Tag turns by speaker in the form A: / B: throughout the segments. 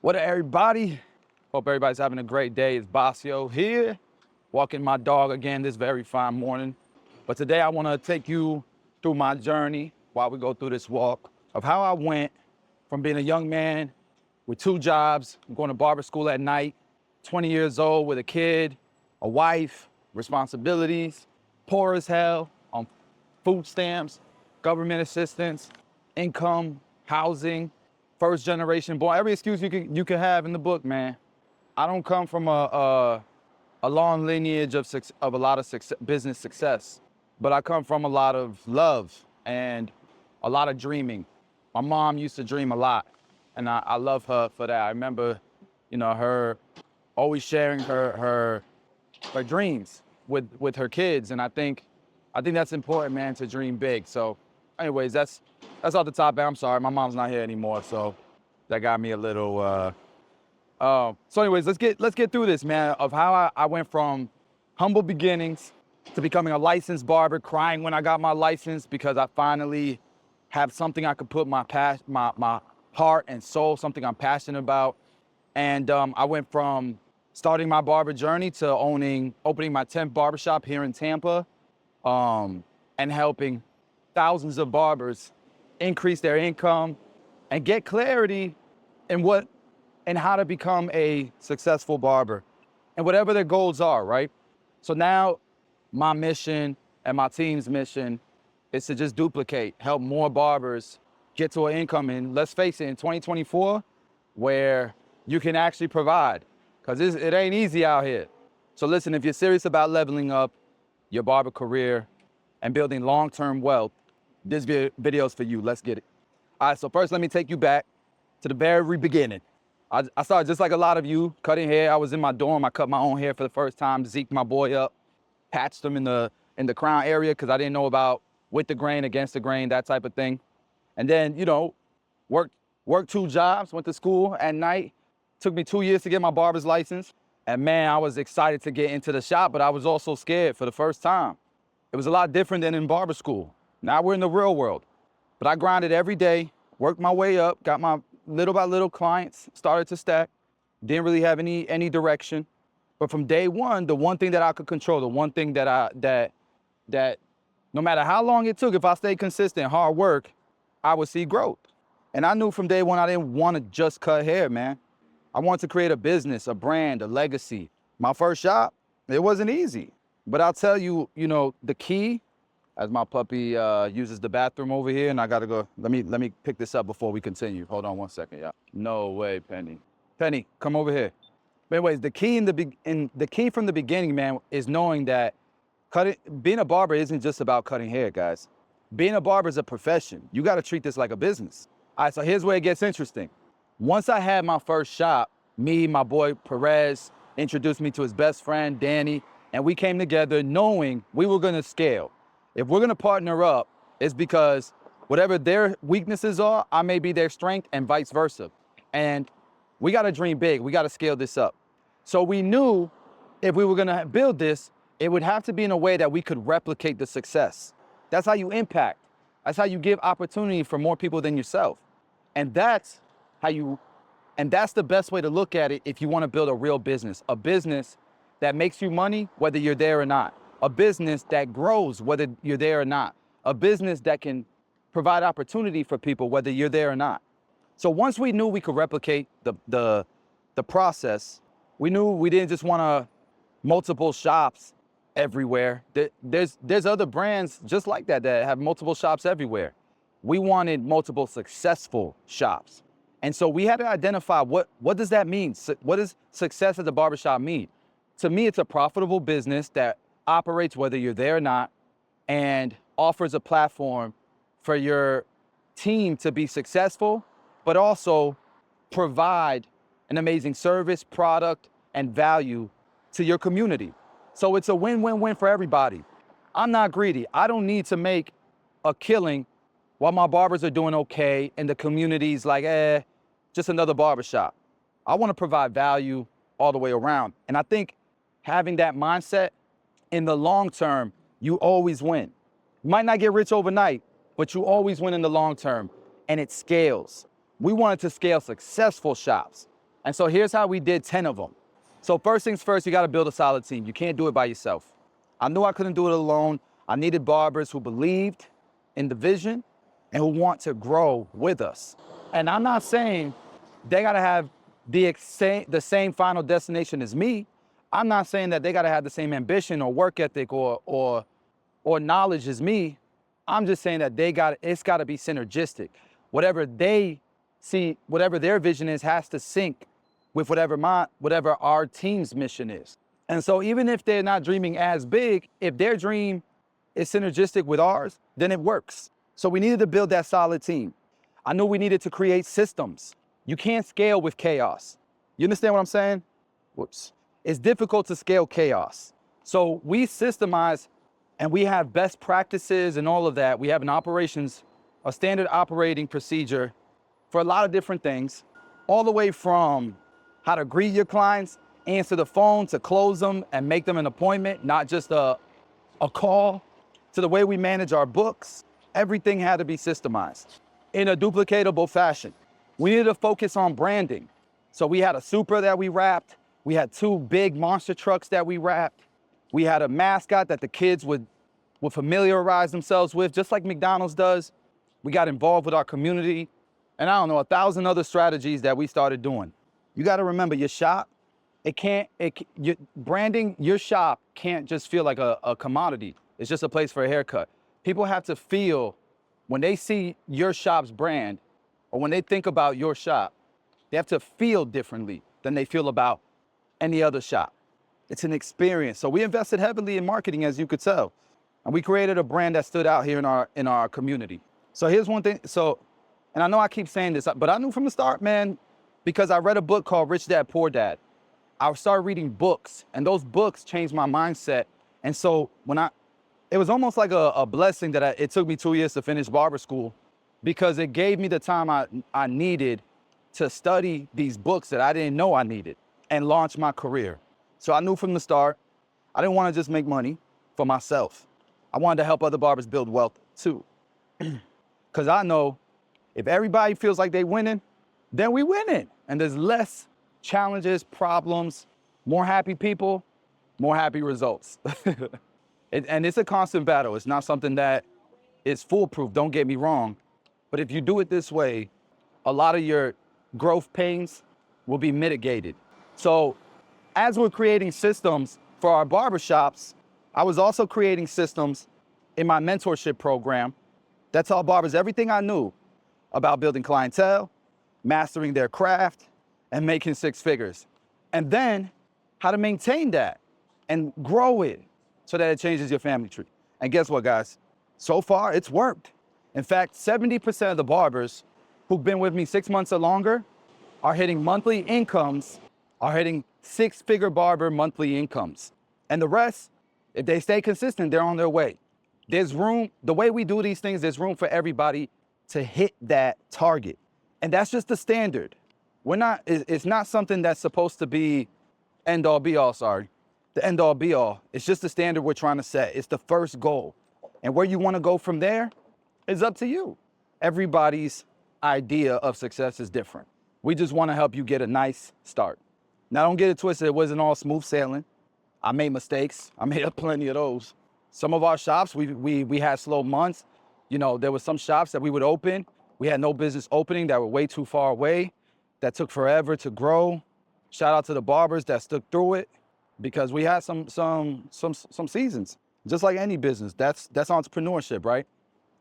A: What up, everybody? Hope everybody's having a great day. It's Basio here, walking my dog again this very fine morning. But today I want to take you through my journey while we go through this walk of how I went from being a young man with 2 jobs, going to barber school at night, 20 years old with a kid, a wife, responsibilities, poor as hell on food stamps, government assistance, income, housing, first generation born, every excuse you can have in the book, man. I don't come from a long lineage of a lot of business success, but I come from a lot of love and a lot of dreaming. My mom used to dream a lot, and I love her for that. I remember, her always sharing her dreams with her kids, and I think that's important, man, to dream big. So, anyways, that's off the top. I'm sorry, my mom's not here anymore, so that got me a little. So, anyways, let's get through this, man, of how I went from humble beginnings to becoming a licensed barber, crying when I got my license because I finally have something I could put my heart and soul, something I'm passionate about. And I went from starting my barber journey to opening my 10th barbershop here in Tampa, and helping thousands of barbers increase their income and get clarity in how to become a successful barber and whatever their goals are, right? So now my mission and my team's mission is to just help more barbers get to an income in, let's face it, in 2024, where you can actually provide, because it ain't easy out here. So listen, if you're serious about leveling up your barber career and building long-term wealth, this video is for you. Let's get it. All right, so first let me take you back to the very beginning. I started just like a lot of you, cutting hair. I was in my dorm. I cut my own hair for the first time, zeked my boy up, patched him in the crown area because I didn't know about with the grain, against the grain, that type of thing. And then, worked 2 jobs, went to school at night. Took me 2 years to get my barber's license. And man, I was excited to get into the shop, but I was also scared for the first time. It was a lot different than in barber school. Now we're in the real world. But I grinded every day, worked my way up, got my little by little clients, started to stack. Didn't really have any direction. But from day one, the one thing that I could control, the one thing that no matter how long it took, if I stayed consistent, hard work, I would see growth. And I knew from day one I didn't want to just cut hair, man. I wanted to create a business, a brand, a legacy. My first shop, it wasn't easy. But I'll tell you, the key, as my puppy uses the bathroom over here, and I gotta go. Let me pick this up before we continue. Hold on one second, yeah. No way, Penny. Penny, come over here. But anyways, the key from the beginning, man, is knowing that being a barber isn't just about cutting hair, guys. Being a barber is a profession. You gotta treat this like a business. All right, so here's where it gets interesting. Once I had my first shop, my boy Perez introduced me to his best friend, Danny, and we came together knowing we were gonna scale. If we're gonna partner up, it's because whatever their weaknesses are, I may be their strength and vice versa. And we gotta dream big, we gotta scale this up. So we knew if we were gonna build this, it would have to be in a way that we could replicate the success. That's how you impact. That's how you give opportunity for more people than yourself. And that's the best way to look at it if you wanna build a real business, a business that makes you money whether you're there or not. A business that grows whether you're there or not. A business that can provide opportunity for people whether you're there or not. So once we knew we could replicate the process, we knew we didn't just want multiple shops everywhere. There's other brands just like that have multiple shops everywhere. We wanted multiple successful shops. And so we had to identify what does that mean? What does success at the barbershop mean? To me, it's a profitable business that operates whether you're there or not and offers a platform for your team to be successful, but also provide an amazing service, product, and value to your community. So it's a win-win-win for everybody. I'm not greedy. I don't need to make a killing while my barbers are doing okay and the community's like, just another barbershop. I want to provide value all the way around. And I think having that mindset, in the long term, you always win. You might not get rich overnight, but you always win in the long term, and it scales. We wanted to scale successful shops. And so here's how we did 10 of them. So first things first, you got to build a solid team. You can't do it by yourself. I knew I couldn't do it alone. I needed barbers who believed in the vision and who want to grow with us. And I'm not saying they got to have the same final destination as me. I'm not saying that they got to have the same ambition or work ethic or knowledge as me. I'm just saying that it's got to be synergistic. Whatever they see, whatever their vision is, has to sync with whatever our team's mission is. And so even if they're not dreaming as big, if their dream is synergistic with ours, then it works. So we needed to build that solid team. I knew we needed to create systems. You can't scale with chaos. You understand what I'm saying? Whoops. It's difficult to scale chaos. So we systemize and we have best practices and all of that. We have a standard operating procedure for a lot of different things, all the way from how to greet your clients, answer the phone, to close them and make them an appointment, not just a call, to the way we manage our books. Everything had to be systemized in a duplicatable fashion. We needed to focus on branding. So we had a Supra that we wrapped. We had 2 big monster trucks that we wrapped. We had a mascot that the kids would familiarize themselves with, just like McDonald's does. We got involved with our community. And I don't know, 1,000 other strategies that we started doing. You got to remember, your shop, branding your shop can't just feel like a commodity. It's just a place for a haircut. People have to feel, when they see your shop's brand, or when they think about your shop, they have to feel differently than they feel about any other shop. It's an experience. So we invested heavily in marketing, as you could tell. And we created a brand that stood out here in our community. So here's one thing. And I know I keep saying this, but I knew from the start, man, because I read a book called Rich Dad, Poor Dad. I started reading books, and those books changed my mindset. And so it was almost like a blessing that it took me 2 years to finish barber school, because it gave me the time I needed to study these books that I didn't know I needed and launch my career. So I knew from the start, I didn't want to just make money for myself. I wanted to help other barbers build wealth too. Because I know if everybody feels like they winning, then we winning. And there's less challenges, problems, more happy people, more happy results. And it's a constant battle. It's not something that is foolproof, don't get me wrong. But if you do it this way, a lot of your growth pains will be mitigated. So as we're creating systems for our barbershops, I was also creating systems in my mentorship program that taught barbers everything I knew about building clientele, mastering their craft, and making 6 figures. And then how to maintain that and grow it so that it changes your family tree. And guess what, guys? So far, it's worked. In fact, 70% of the barbers who've been with me 6 months or longer are hitting monthly incomes, are hitting 6-figure barber monthly incomes. And the rest, if they stay consistent, they're on their way. There's room, the way we do these things, there's room for everybody to hit that target. And that's just the standard. It's not something that's supposed to be end all be all, the end all be all. It's just the standard we're trying to set. It's the first goal. And where you want to go from there is up to you. Everybody's idea of success is different. We just want to help you get a nice start. Now, don't get it twisted. It wasn't all smooth sailing. I made mistakes. I made up plenty of those. Some of our shops, we had slow months. You know, there were some shops that we would open. We had no business opening, that were way too far away, that took forever to grow. Shout out to the barbers that stuck through it, because we had some seasons. Just like any business, that's entrepreneurship, right?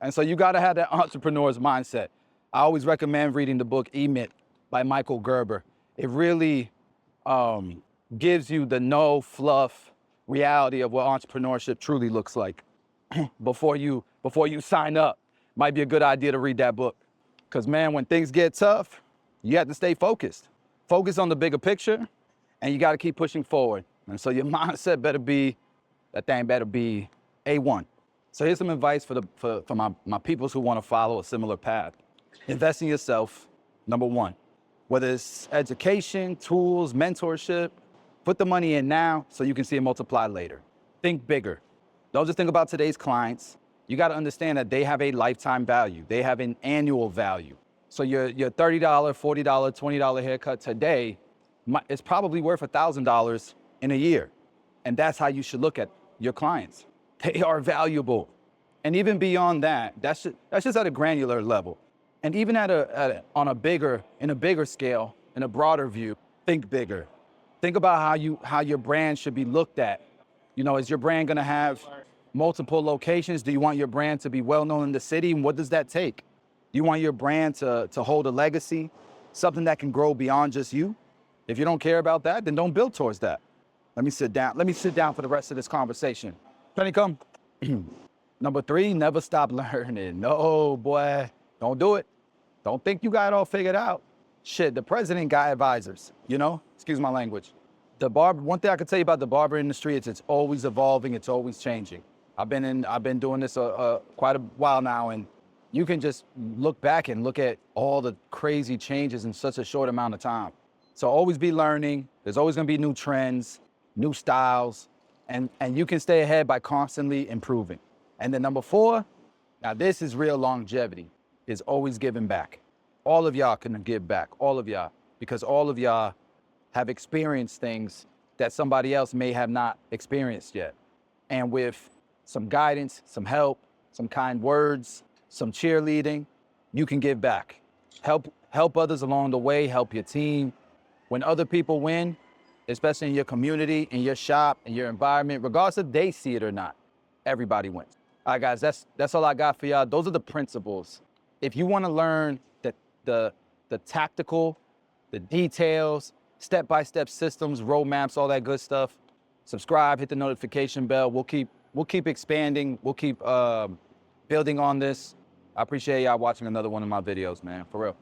A: And so you gotta have that entrepreneur's mindset. I always recommend reading the book Emit by Michael Gerber. It really gives you the no fluff reality of what entrepreneurship truly looks like. Before you sign up, might be a good idea to read that book. Because man, when things get tough, you have to stay focused. Focus on the bigger picture, and you gotta keep pushing forward. And so your mindset better be A1. So here's some advice for my peoples who wanna follow a similar path. Invest in yourself, number 1. Whether it's education, tools, mentorship, put the money in now so you can see it multiply later. Think bigger. Don't just think about today's clients. You got to understand that they have a lifetime value. They have an annual value. So your $30, $40, $20 haircut today it's probably worth $1,000 in a year. And that's how you should look at your clients. They are valuable. And even beyond that, that's just at a granular level. And even in a bigger scale, in a broader view, think bigger. Think about how your brand should be looked at. You know, is your brand gonna have multiple locations? Do you want your brand to be well known in the city? And what does that take? You want your brand to hold a legacy, something that can grow beyond just you? If you don't care about that, then don't build towards that. Let me sit down. Let me sit down for the rest of this conversation. Penny, come. Number 3, never stop learning. No, boy, don't do it. Don't think you got it all figured out. Shit, the president got advisors, you know? Excuse my language. One thing I can tell you about the barber industry is it's always evolving, it's always changing. I've been doing this quite a while now, and you can just look back and look at all the crazy changes in such a short amount of time. So always be learning. There's always gonna be new trends, new styles, and you can stay ahead by constantly improving. And then number 4, now this is real longevity, is always giving back. All of y'all can give back, all of y'all, because all of y'all have experienced things that somebody else may have not experienced yet. And with some guidance, some help, some kind words, some cheerleading, you can give back. Help others along the way, help your team. When other people win, especially in your community, in your shop, in your environment, regardless if they see it or not, everybody wins. All right, guys, that's all I got for y'all. Those are the principles. If you want to learn the tactical, the details, step-by-step systems, roadmaps, all that good stuff, subscribe, hit the notification bell. We'll keep expanding. We'll keep building on this. I appreciate y'all watching another one of my videos, man, for real.